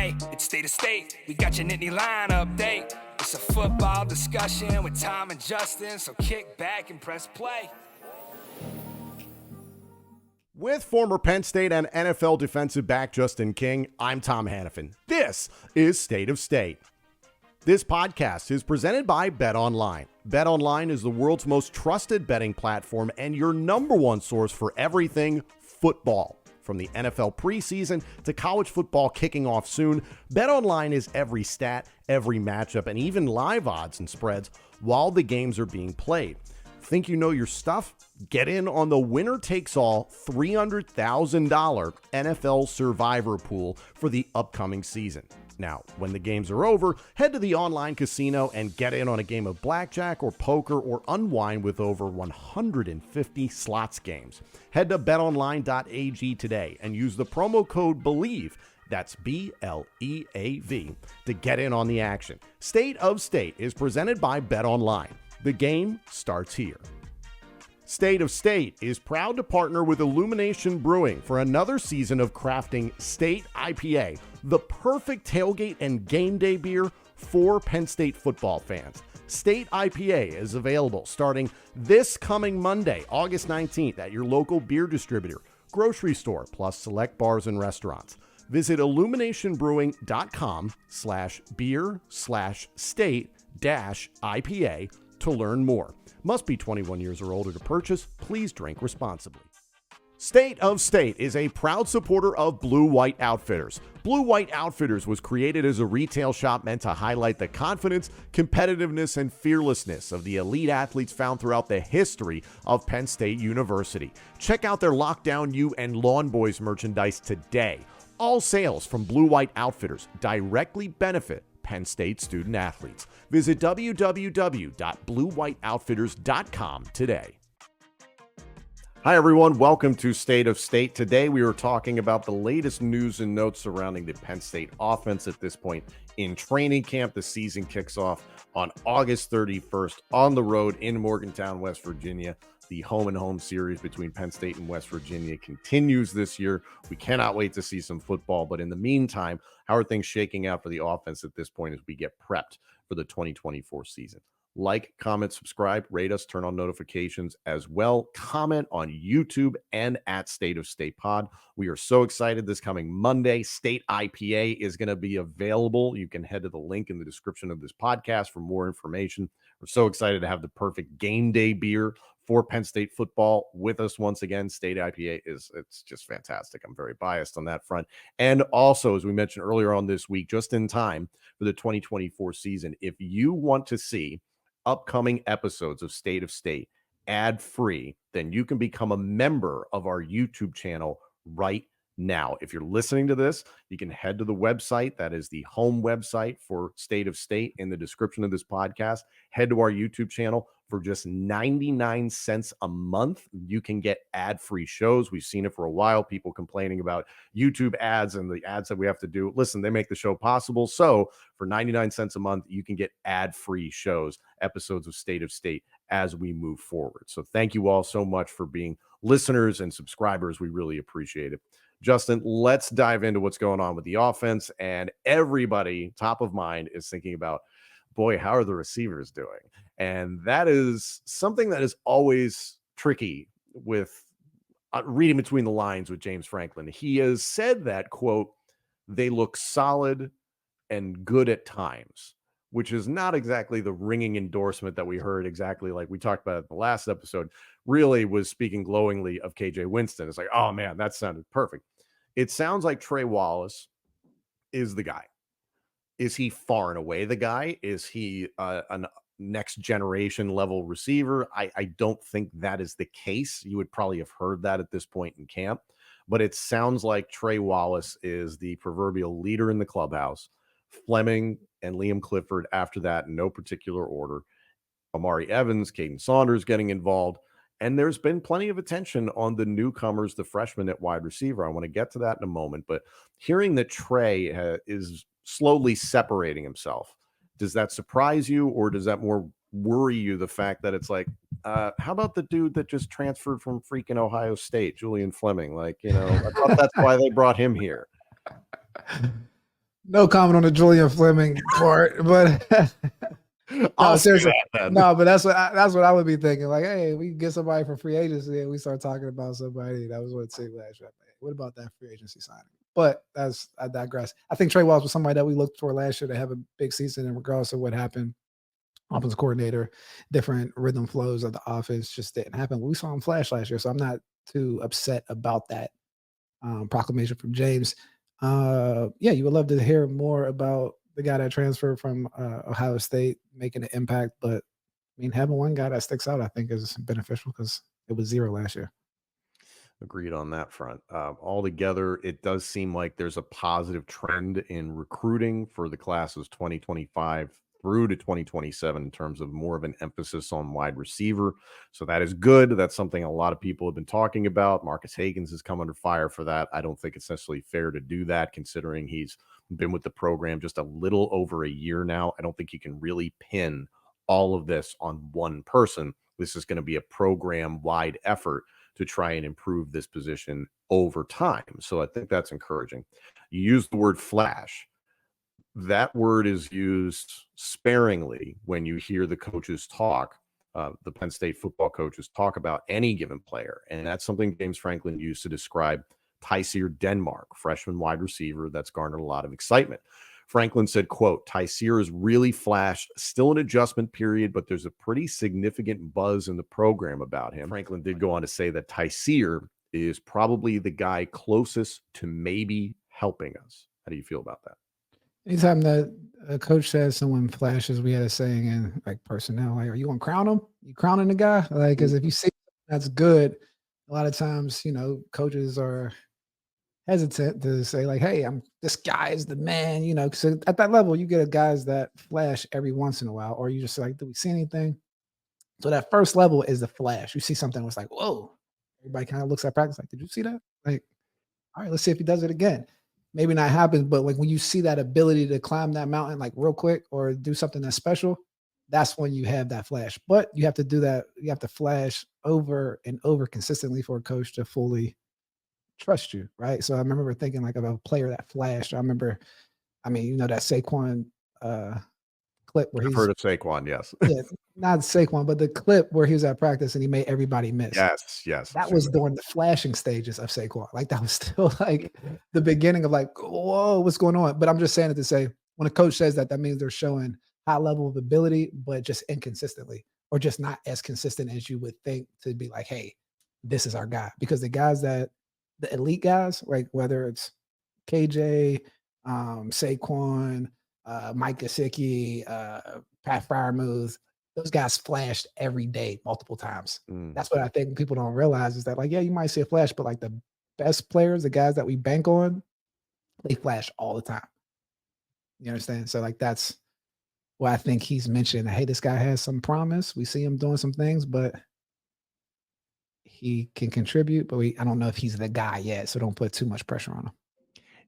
Hey, it's State of State. We got your Nittany Line update. It's a football discussion with Tom and Justin, so kick back and press play. With former Penn State and NFL defensive back Justin King, I'm Tom Hannafin. This is State of State. This podcast is presented by BetOnline. BetOnline is the world's most trusted betting platform and your number one source for everything football. From the NFL preseason to college football kicking off soon, BetOnline is every stat, every matchup, and even live odds and spreads while the games are being played. Think you know your stuff? Get in on the winner-takes-all $300,000 NFL Survivor Pool for the upcoming season. Now, when the games are over, head to the online casino and get in on a game of blackjack or poker or unwind with over 150 slots games. Head to betonline.ag today and use the promo code BELIEVE, that's BLEAV, to get in on the action. State of State is presented by BetOnline. The game starts here. State of State is proud to partner with Illumination Brewing for another season of crafting State IPA, the perfect tailgate and game day beer for Penn State football fans. State IPA is available starting this coming Monday, August 19th at your local beer distributor, grocery store, plus select bars and restaurants. Visit illuminationbrewing.com/beer/state-IPA to learn more. Must be 21 years or older to purchase. Please drink responsibly. State of State is a proud supporter of Blue White Outfitters. Blue White Outfitters was created as a retail shop meant to highlight the confidence, competitiveness, and fearlessness of the elite athletes found throughout the history of Penn State University. Check out their Lockdown U and Lawn Boys merchandise today. All sales from Blue White Outfitters directly benefit Penn State student athletes. Visit www.bluewhiteoutfitters.com today. Hi, everyone. Welcome to State of State. Today, we are talking about the latest news and notes surrounding the Penn State offense at this point in training camp. The season kicks off on August 31st on the road in Morgantown, West Virginia. The home-and-home series between Penn State and West Virginia continues this year. We cannot wait to see some football. But in the meantime, how are things shaking out for the offense at this point as we get prepped for the 2024 season? Like, comment, subscribe, rate us, turn on notifications as well. Comment on YouTube and at State of State Pod. We are so excited this coming Monday. State IPA is going to be available. You can head to the link in the description of this podcast for more information. We're so excited to have the perfect game day beer for Penn State football with us once again. State IPA it's just fantastic. I'm very biased on that front. And also, as we mentioned earlier on this week, just in time for the 2024 season, if you want to see upcoming episodes of State of State ad-free, then you can become a member of our YouTube channel right now. If you're listening to this, you can head to the website. That is the home website for State of State in the description of this podcast. Head to our YouTube channel. For just 99 cents a month, you can get ad-free shows. We've seen it for a while, people complaining about YouTube ads and the ads that we have to do. Listen, they make the show possible. So for 99 cents a month, you can get ad-free shows, episodes of State of State as we move forward. So thank you all so much for being listeners and subscribers. We really appreciate it. Justin, let's dive into what's going on with the offense. And everybody, top of mind, is thinking about, boy, how are the receivers doing? And that is something that is always tricky with reading between the lines with James Franklin. He has said that, quote, they look solid and good at times, which is not exactly the ringing endorsement that we heard exactly like we talked about in the last episode. Really was speaking glowingly of KJ Winston. It's like, oh man, that sounded perfect. It sounds like Trey Wallace is the guy. Is he far and away the guy? Is he a next generation level receiver? I don't think that is the case. You would probably have heard that at this point in camp, but it sounds like Trey Wallace is the proverbial leader in the clubhouse. Fleming and Liam Clifford after that in no particular order. Amari Evans, Caden Saunders getting involved. And there's been plenty of attention on the newcomers, the freshmen at wide receiver. I want to get to that in a moment, but hearing that Trey is slowly separating himself, does that surprise you, or does that more worry you, the fact that it's like, how about the dude that just transferred from freaking Ohio State, Julian Fleming? Like, I thought that's why they brought him here. No comment on the Julian Fleming part, but I'll no, say seriously, that then. no. But that's what I would be thinking. Like, hey, we can get somebody for free agency, and we start talking about somebody. That was what it said last year. What about that free agency signing? But I digress. I think Trey Wallace was somebody that we looked for last year to have a big season, and regardless of what happened, offensive coordinator, different rhythm flows of the offense just didn't happen. We saw him flash last year, so I'm not too upset about that proclamation from James. Yeah, you would love to hear more about the guy that transferred from Ohio State making an impact, but I mean, having one guy that sticks out, I think, is beneficial because it was 0 last year. Agreed on that front. Altogether, it does seem like there's a positive trend in recruiting for the classes 2025 through to 2027 in terms of more of an emphasis on wide receiver. So that is good. That's something a lot of people have been talking about. Marcus Hagans has come under fire for that. I don't think it's necessarily fair to do that considering he's been with the program just a little over a year now. I don't think you can really pin all of this on one person. This is going to be a program-wide effort to try and improve this position over time. So I think that's encouraging. You use the word flash. That word is used sparingly when you hear the coaches talk, the Penn State football coaches talk about any given player. And that's something James Franklin used to describe Tyseer Denmark, freshman wide receiver that's garnered a lot of excitement. Franklin said, quote, Tyseer has really flashed, still an adjustment period, but there's a pretty significant buzz in the program about him. Franklin did go on to say that Tyseer is probably the guy closest to maybe helping us. How do you feel about that? Anytime that a coach says someone flashes, we had a saying in like personnel, like, are you gonna crown him? You crowning the guy? Like, because if you see that's good, a lot of times, coaches are hesitant to say like, "Hey, this guy is the man," because at that level, you get guys that flash every once in a while, or you just like, "Do we see anything?" So that first level is the flash. You see something that's like, "Whoa!" Everybody kind of looks at practice like, "Did you see that?" Like, all right, let's see if he does it again. Maybe not happen, but like when you see that ability to climb that mountain like real quick or do something that's special, that's when you have that flash. But you have to do that. You have to flash over and over consistently for a coach to fully trust you, right? So I remember thinking like of a player that flashed. I mean, that Saquon clip where I've he's heard of Saquon, yes. yeah, not Saquon, but the clip where he was at practice and he made everybody miss. Yes, yes. That was during the flashing stages of Saquon. Like that was still like the beginning of like, whoa, what's going on? But I'm just saying it to say when a coach says that, that means they're showing high level of ability, but just inconsistently, or just not as consistent as you would think to be like, hey, this is our guy. Because the elite guys, like whether it's KJ, Saquon, Mike Gesicki, Pat Fryermuth, those guys flashed every day, multiple times. That's what I think people don't realize is that, like, yeah, you might see a flash, but like the best players, the guys that we bank on, they flash all the time. You understand? So, like, that's why I think he's mentioned, hey, this guy has some promise. We see him doing some things, but he can contribute, but I don't know if he's the guy yet. So don't put too much pressure on him.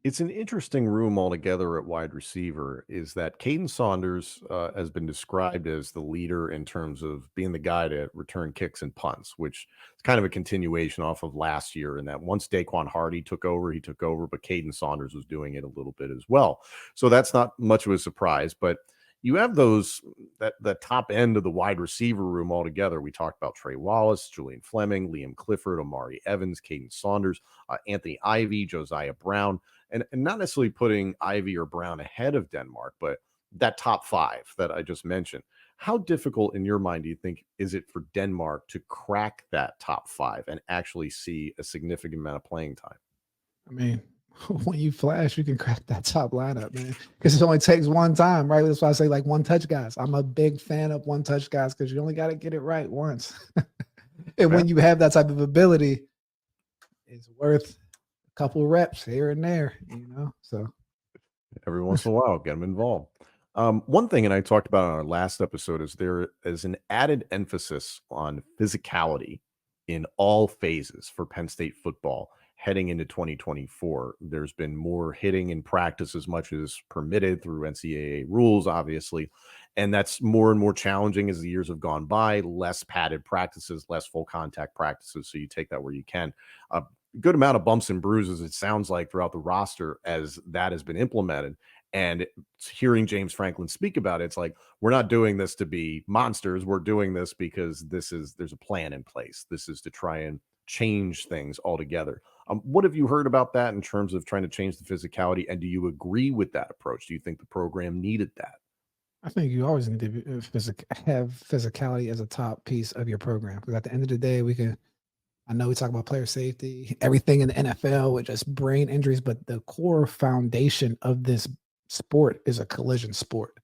It's an interesting room altogether at wide receiver. Is that Caden Saunders has been described as the leader in terms of being the guy to return kicks and punts, which is kind of a continuation off of last year. And that once Daquan Hardy took over, but Caden Saunders was doing it a little bit as well. So that's not much of a surprise, but you have that top end of the wide receiver room altogether. We talked about Trey Wallace, Julian Fleming, Liam Clifford, Amari Evans, Caden Saunders, Anthony Ivy, Josiah Brown, and not necessarily putting Ivy or Brown ahead of Denmark, but that top five that I just mentioned. How difficult in your mind do you think is it for Denmark to crack that top five and actually see a significant amount of playing time? I mean, when you flash, you can crack that top lineup, man. Because it only takes one time, right? That's why I say like one touch guys. I'm a big fan of one touch guys because you only got to get it right once. And when you have that type of ability, it's worth a couple reps here and there, So every once in a while, get them involved. One thing, and I talked about on our last episode, is there is an added emphasis on physicality in all phases for Penn State football heading into 2024. There's been more hitting in practice as much as permitted through NCAA rules, obviously. And that's more and more challenging as the years have gone by, less padded practices, less full contact practices. So you take that where you can. good amount of bumps and bruises, it sounds like, throughout the roster as that has been implemented. And hearing James Franklin speak about it, it's like, we're not doing this to be monsters. We're doing this because there's a plan in place. This is to try and change things altogether. What have you heard about that in terms of trying to change the physicality? And do you agree with that approach? Do you think the program needed that? I think you always need to have physicality as a top piece of your program, because at the end of the day, I know we talk about player safety, everything in the NFL with just brain injuries, but the core foundation of this sport is a collision sport.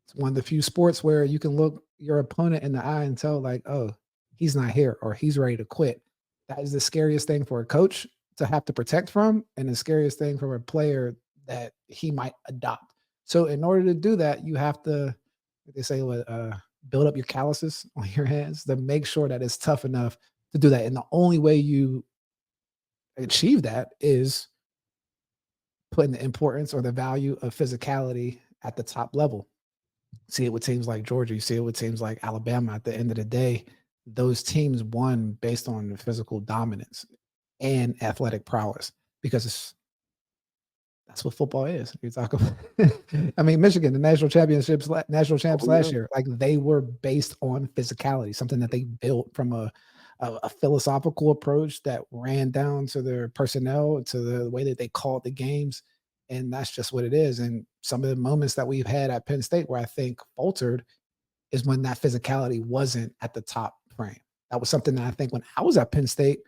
It's one of the few sports where you can look your opponent in the eye and tell, like, oh, he's not here or he's ready to quit. That is the scariest thing for a coach to have to protect from, and the scariest thing from a player that he might adopt. So, in order to do that, you have to, like they say, build up your calluses on your hands to make sure that it's tough enough to do that. And the only way you achieve that is putting the importance or the value of physicality at the top level. See it with teams like Georgia, you see it with teams like Alabama. At the end of the day, those teams won based on physical dominance and athletic prowess, because that's what football is. You talk about, I mean, Michigan, the national champs Oh, yeah. last year, like, they were based on physicality, something that they built from a philosophical approach that ran down to their personnel, to the way that they called the games. And that's just what it is. And some of the moments that we've had at Penn State where I think faltered is when that physicality wasn't at the top frame. That was something that I think when I was at Penn State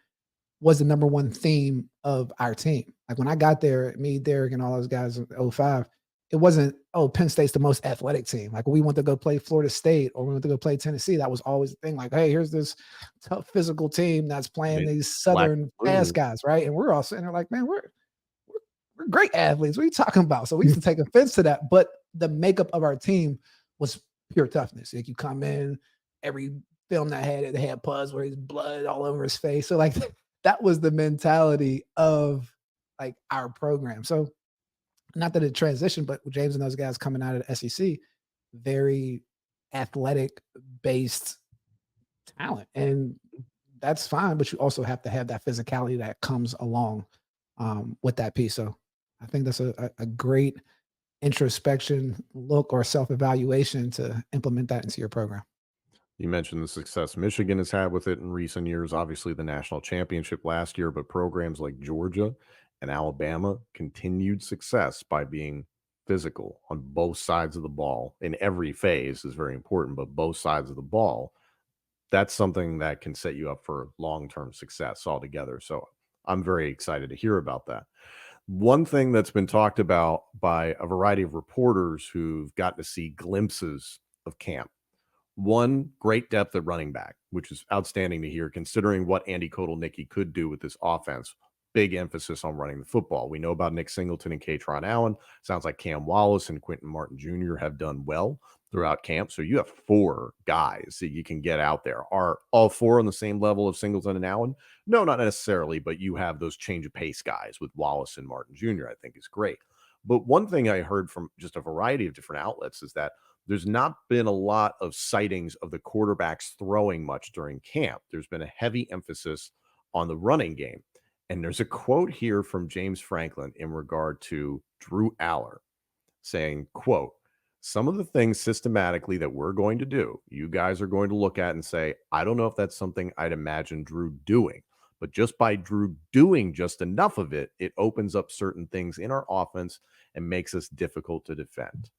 was the number one theme of our team. Like, when I got there, me, Derek, and all those guys in '05, it wasn't, oh, Penn State's the most athletic team. Like, we went to go play Florida State or we went to go play Tennessee. That was always the thing. Like, hey, here's this tough physical team that's I playing mean, these black Southern and fast blue. guys, right? And we're all sitting there like, man, we're great athletes. What are you talking about? So we used to take offense to that. But the makeup of our team was pure toughness. Like, you come in, every film that had it, they had pus where his blood all over his face. So, like, that was the mentality of, like, our program. So, not that it transitioned, but with James and those guys coming out of the SEC, very athletic based talent. And that's fine, but you also have to have that physicality that comes along with that piece. So I think that's a great introspection look or self evaluation to implement that into your program. You mentioned the success Michigan has had with it in recent years, obviously the national championship last year, but programs like Georgia and Alabama continued success by being physical on both sides of the ball in every phase is very important, but both sides of the ball, that's something that can set you up for long-term success altogether. So I'm very excited to hear about that. One thing that's been talked about by a variety of reporters who've gotten to see glimpses of camp, one, great depth at running back, which is outstanding to hear considering what Andy Kotelnicki could do with this offense. Big emphasis on running the football. We know about Nick Singleton and Katron Allen. Sounds like Cam Wallace and Quentin Martin Jr. have done well throughout camp. So you have four guys that you can get out there. Are all four on the same level of Singleton and Allen? No, not necessarily, but you have those change of pace guys with Wallace and Martin Jr., I think is great. But one thing I heard from just a variety of different outlets is that there's not been a lot of sightings of the quarterbacks throwing much during camp. There's been a heavy emphasis on the running game. And there's a quote here from James Franklin in regard to Drew Allar saying, quote, some of the things systematically that we're going to do, you guys are going to look at and say, I don't know if that's something I'd imagine Drew doing. But just by Drew doing just enough of it, it opens up certain things in our offense and makes us difficult to defend.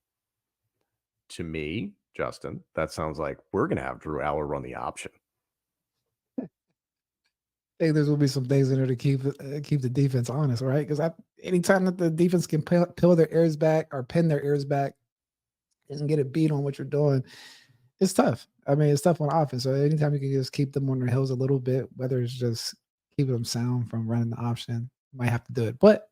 To me, Justin, that sounds like we're going to have Drew Allar run the option. I think there's will be some things in there to keep the defense honest, right? Because anytime that the defense can peel their ears back or pin their ears back and get a beat on what you're doing, it's tough. I mean, it's tough on offense. So anytime you can just keep them on their heels a little bit, whether it's just keeping them sound from running the option, you might have to do it. But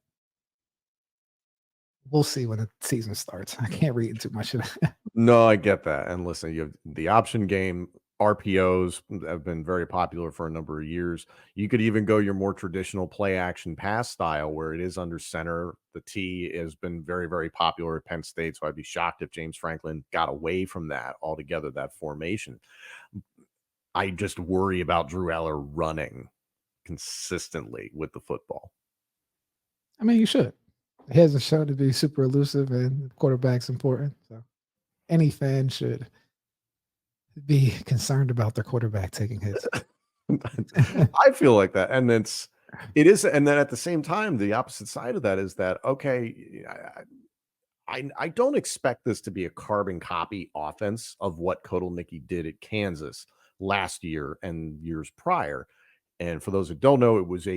we'll see when the season starts. I can't read too much of that. No, I get that. And listen, you have the option game. RPOs have been very popular for a number of years. You could even go your more traditional play action pass style where it is under center. The T has been very, very popular at Penn State. So I'd be shocked if James Franklin got away from that altogether, that formation. I just worry about Drew Allar running consistently with the football. I mean, you should. He hasn't shown to be super elusive, and quarterback's important. So any fan should be concerned about their quarterback taking hits. I feel like that. And it is. And then at the same time, the opposite side of that is that, okay, I don't expect this to be a carbon copy offense of what Kotelnicki did at Kansas last year and years prior. And for those who don't know, it was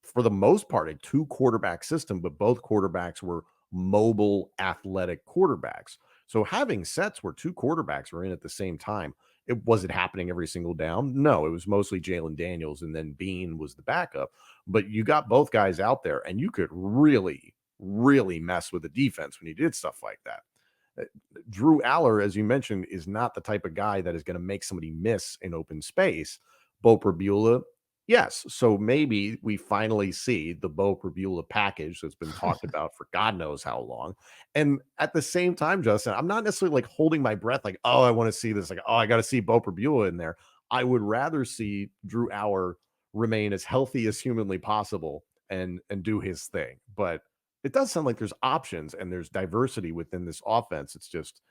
for the most part, a two quarterback system, but both quarterbacks were mobile, athletic quarterbacks. So having sets where two quarterbacks were in at the same time, it wasn't happening every single down. No, it was mostly Jalen Daniels, and then Bean was the backup. But you got both guys out there, and you could really, really mess with the defense when you did stuff like that. Drew Allar, as you mentioned, is not the type of guy that is going to make somebody miss in open space. Bo Prabula, yes. So maybe we finally see the Bo Prabula package that's been talked about for God knows how long. And at the same time, Justin, I'm not necessarily like holding my breath, like, oh, I want to see this. Like, oh, I got to see Bo Prabula in there. I would rather see Drew Allar remain as healthy as humanly possible and do his thing. But it does sound like there's options and there's diversity within this offense. It's just,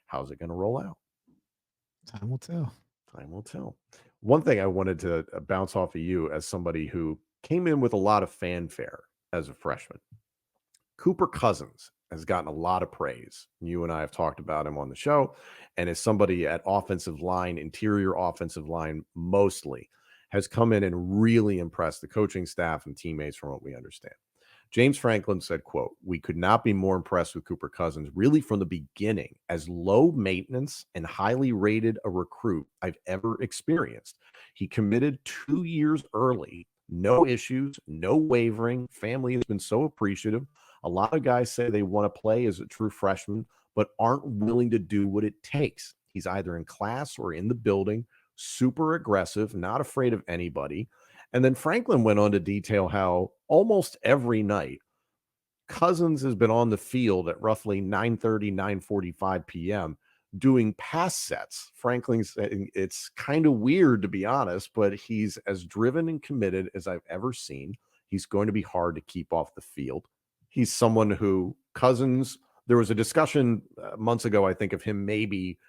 how's it going to roll out? Time will tell. Time will tell. One thing I wanted to bounce off of you as somebody who came in with a lot of fanfare as a freshman. Cooper Cousins has gotten a lot of praise. You and I have talked about him on the show, and as somebody at offensive line, interior offensive line mostly, has come in and really impressed the coaching staff and teammates from what we understand. James Franklin said, quote, "We could not be more impressed with Cooper Cousins really from the beginning, as low maintenance and highly rated a recruit I've ever experienced. He committed 2 years early, no issues, no wavering. Family has been so appreciative. A lot of guys say they want to play as a true freshman, but aren't willing to do what it takes. He's either in class or in the building, super aggressive, not afraid of anybody." And then Franklin went on to detail how almost every night Cousins has been on the field at roughly 9:30, 9:45 p.m. doing pass sets. Franklin's saying it's kind of weird, to be honest, but he's as driven and committed as I've ever seen. He's going to be hard to keep off the field. He's someone who Cousins, there was a discussion months ago, I think, of him maybe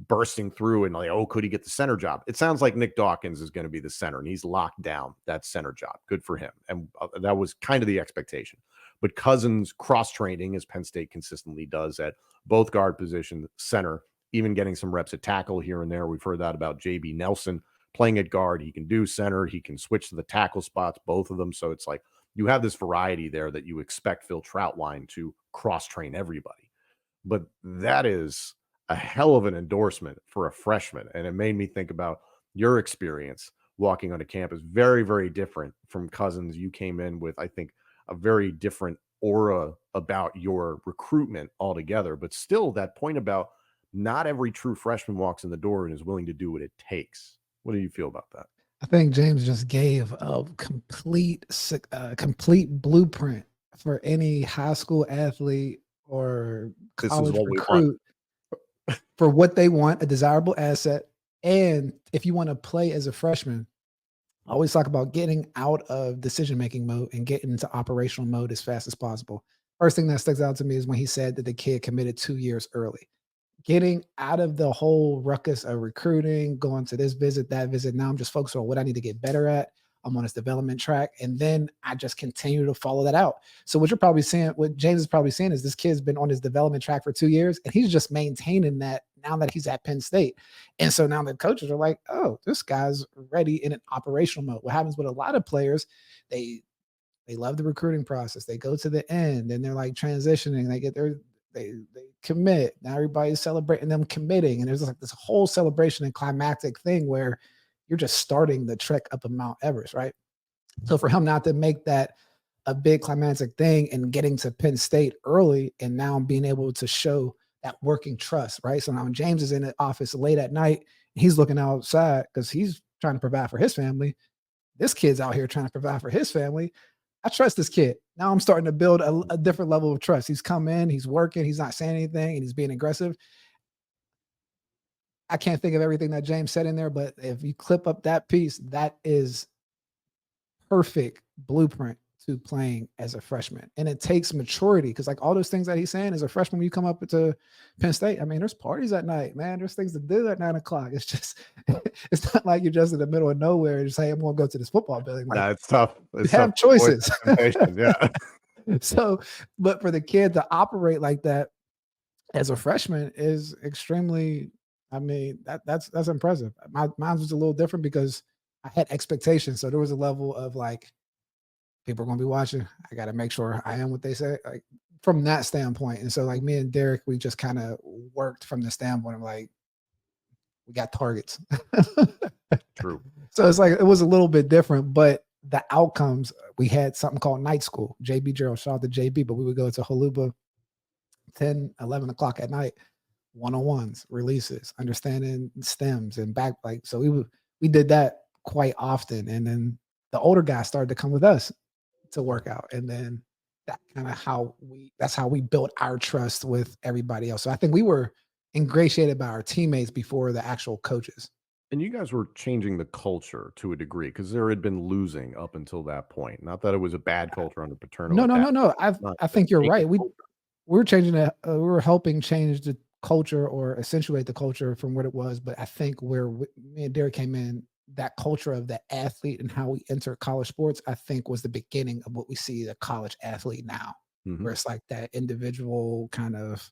bursting through and like, oh, could he get the center job? It sounds like Nick Dawkins is going to be the center, and he's locked down that center job. Good for him. And that was kind of the expectation. But Cousins cross-training, as Penn State consistently does at both guard position, center, even getting some reps at tackle here and there. We've heard that about JB Nelson playing at guard. He can do center. He can switch to the tackle spots, both of them. So it's like you have this variety there that you expect Phil Troutline to cross-train everybody. But that is a hell of an endorsement for a freshman. And it made me think about your experience walking onto campus. Very, very different from Cousins. You came in with, I think, a very different aura about your recruitment altogether. But still, that point about not every true freshman walks in the door and is willing to do what it takes. What do you feel about that? I think James just gave a complete blueprint for any high school athlete or college recruit for what they want, a desirable asset. And if you want to play as a freshman, I always talk about getting out of decision-making mode and getting into operational mode as fast as possible. First thing that sticks out to me is when he said that the kid committed 2 years early. Getting out of the whole ruckus of recruiting, going to this visit, that visit. Now I'm just focused on what I need to get better at. I'm on this development track. And then I just continue to follow that out. So what you're probably seeing, what James is probably saying is this kid's been on his development track for 2 years and he's just maintaining that now that he's at Penn State. And so now the coaches are like, oh, this guy's ready in an operational mode. What happens with a lot of players, they love the recruiting process. They go to the end and they're like transitioning. They commit. Now everybody's celebrating them committing. And there's like this whole celebration and climactic thing where you're just starting the trek up of Mount Everest, right? So for him not to make that a big climactic thing and getting to Penn State early and now being able to show that working trust, right? So now when James is in the office late at night, he's looking outside because he's trying to provide for his family. This kid's out here trying to provide for his family. I trust this kid. Now I'm starting to build a different level of trust. He's come in, he's working, he's not saying anything, and he's being aggressive. I can't think of everything that James said in there, but if you clip up that piece, that is perfect blueprint to playing as a freshman. And it takes maturity because, like, all those things that he's saying as a freshman, when you come up to Penn State, I mean, there's parties at night, man. There's things to do at 9 o'clock. It's just, it's not like you're just in the middle of nowhere and just say, I'm going to go to this football building. Like, It's tough. you It's tough have to avoid choices. that temptation. Yeah. So, but for the kid to operate like that as a freshman is extremely, I mean, that's impressive. Mine was a little different because I had expectations. So there was a level of like, people are gonna be watching. I gotta make sure I am what they say, like from that standpoint. And so like me and Derek, we just kind of worked from the standpoint of like, we got targets. True. So it's like it was a little bit different, but the outcomes, we had something called night school. JB Gerald, shout out to JB, but we would go to Haluba 10, 11 o'clock at night, one-on-ones, releases, understanding stems and back. Like, so we did that quite often. And then the older guys started to come with us to work out. And then that's how we built our trust with everybody else. So I think we were ingratiated by our teammates before the actual coaches. And you guys were changing the culture to a degree because there had been losing up until that point. Not that it was a bad culture under Paterno No, at no, that no, no. time, I but think you're changing right. We culture. we're changing it. We were helping change the culture or accentuate the culture from what it was. But I think where me and Derek came in, that culture of the athlete and how we enter college sports, I think was the beginning of what we see the college athlete now, Mhm. where it's like that individual kind of,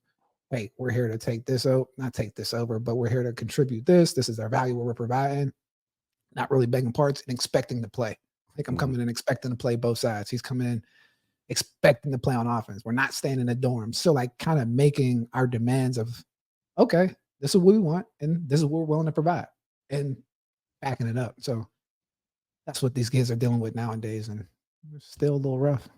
hey, we're here to take this out, not take this over, but we're here to contribute this. This is our value what we're providing, not really begging parts and expecting to play. I think I'm Mhm. coming in expecting to play both sides. He's coming in expecting to play on offense. We're not staying in the dorm. So like kind of making our demands of, okay, this is what we want and this is what we're willing to provide and backing it up. So that's what these kids are dealing with nowadays. And it's still a little rough.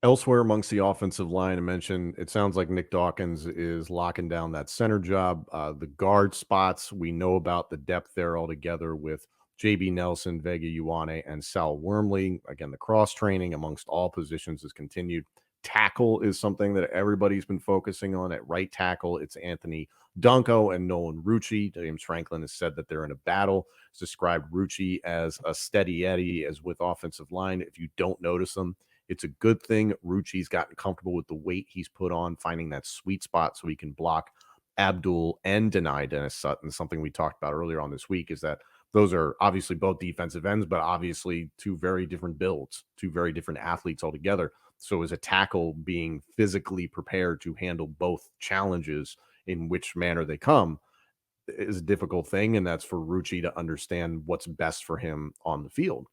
Elsewhere amongst the offensive line, I mentioned it sounds like Nick Dawkins is locking down that center job. The guard spots, we know about the depth there altogether with JB Nelson, Vega Ioane, and Sal Wormley. Again, the cross training amongst all positions has continued. Tackle is something that everybody's been focusing on. At right tackle, it's Anthony Dunco and Nolan Rucci. James Franklin has said that they're in a battle. He's described Rucci as a steady Eddie, as with offensive line. If you don't notice them, it's a good thing Rucci's gotten comfortable with the weight he's put on, finding that sweet spot so he can block Abdul and deny Dennis Sutton. Something we talked about earlier on this week is that those are obviously both defensive ends, but obviously two very different builds, two very different athletes altogether. So as a tackle, being physically prepared to handle both challenges in which manner they come is a difficult thing, and that's for Rucci to understand what's best for him on the field.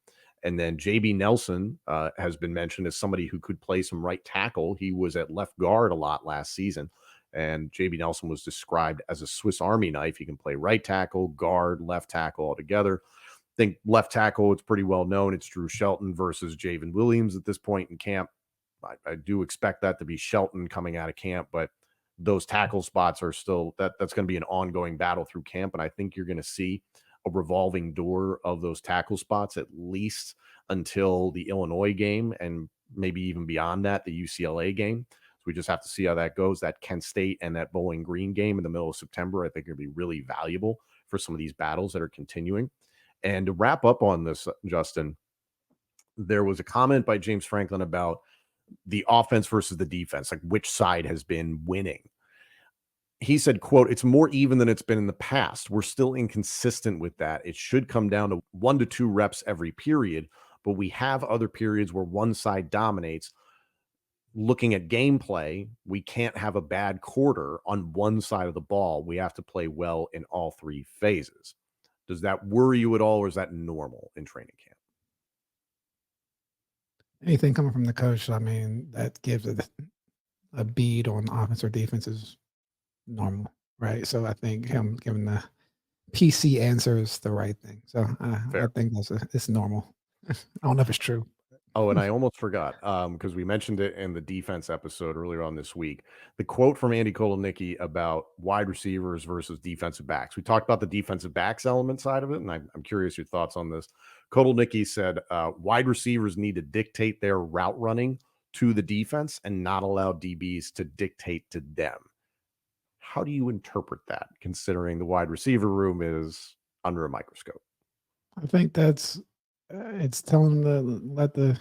And then JB Nelson has been mentioned as somebody who could play some right tackle. He was at left guard a lot last season, and JB Nelson was described as a Swiss Army knife. He can play right tackle, guard, left tackle altogether. I think left tackle, it's pretty well known. It's Drew Shelton versus Javen Williams at this point in camp. I do expect that to be Shelton coming out of camp, but those tackle spots are still that's going to be an ongoing battle through camp. And I think you're going to see a revolving door of those tackle spots at least until the Illinois game and maybe even beyond that, the UCLA game. So we just have to see how that goes. That Kent State and that Bowling Green game in the middle of September, I think, are going to be really valuable for some of these battles that are continuing. And to wrap up on this, Justin, there was a comment by James Franklin about the offense versus the defense, like which side has been winning. He said, quote, "It's more even than it's been in the past. We're still inconsistent with that. It should come down to 1 to 2 reps every period, but we have other periods where one side dominates. Looking at gameplay, we can't have a bad quarter on one side of the ball. We have to play well in all three phases." Does that worry you at all, or is that normal in training camp? Anything coming from the coach, I mean, that gives it a bead on offense or defense is normal, right? So I think him giving the PC answer is the right thing. So I Fair. think it's normal. I don't know if it's true. Oh, and I almost forgot, because we mentioned it in the defense episode earlier on this week. The quote from Andy Kolonicki about wide receivers versus defensive backs. We talked about the defensive backs element side of it, and I'm curious your thoughts on this. Kolonicki said, wide receivers need to dictate their route running to the defense and not allow DBs to dictate to them. How do you interpret that, considering the wide receiver room is under a microscope? I think that's It's telling them to let the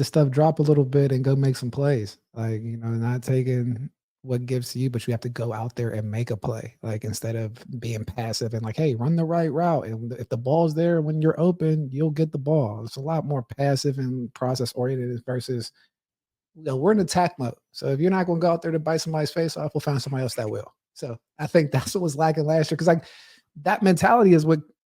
stuff drop a little bit and go make some plays. Like, not taking what gives to you, but you have to go out there and make a play. Like, instead of being passive and like, hey, run the right route. And if the ball's there when you're open, you'll get the ball. It's a lot more passive and process oriented versus, we're in attack mode. So if you're not going to go out there to bite somebody's face off, we'll find somebody else that will. So I think that's what was lacking last year. Cause like that mentality is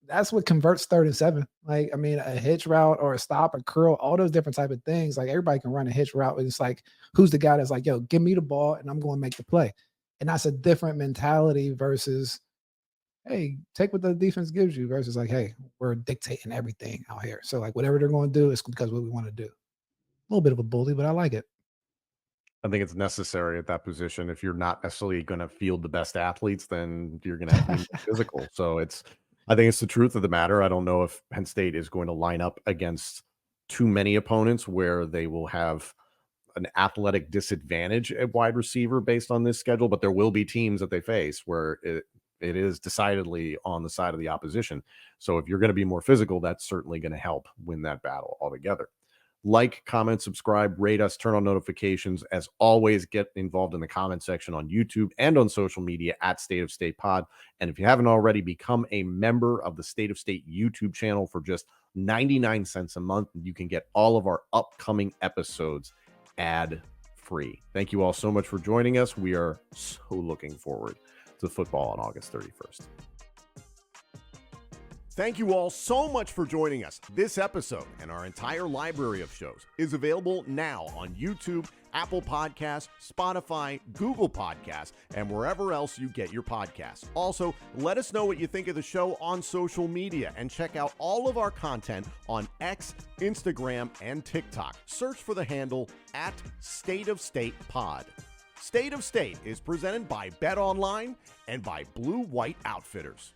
that's what converts 3rd and 7. Like, I mean, a hitch route or a stop, a curl, all those different type of things. Like everybody can run a hitch route. It's like, who's the guy that's like, yo, give me the ball and I'm going to make the play. And that's a different mentality versus, hey, take what the defense gives you versus like, hey, we're dictating everything out here. So like whatever they're going to do is because what we want to do. A little bit of a bully, but I like it. I think it's necessary at that position. If you're not necessarily going to field the best athletes, then you're going to have to be more physical. So I think it's the truth of the matter. I don't know if Penn State is going to line up against too many opponents where they will have an athletic disadvantage at wide receiver based on this schedule, but there will be teams that they face where it is decidedly on the side of the opposition. So if you're going to be more physical, that's certainly going to help win that battle altogether. Like, comment, subscribe, rate us, turn on notifications. As always, get involved in the comment section on YouTube and on social media at State of State Pod. And if you haven't already, become a member of the State of State YouTube channel for just 99 cents a month. You can get all of our upcoming episodes ad-free. Thank you all so much for joining us. We are so looking forward to football on August 31st. Thank you all so much for joining us. This episode and our entire library of shows is available now on YouTube, Apple Podcasts, Spotify, Google Podcasts, and wherever else you get your podcasts. Also, let us know what you think of the show on social media and check out all of our content on X, Instagram, and TikTok. Search for the handle at State of State Pod. State of State is presented by Bet Online and by Blue White Outfitters.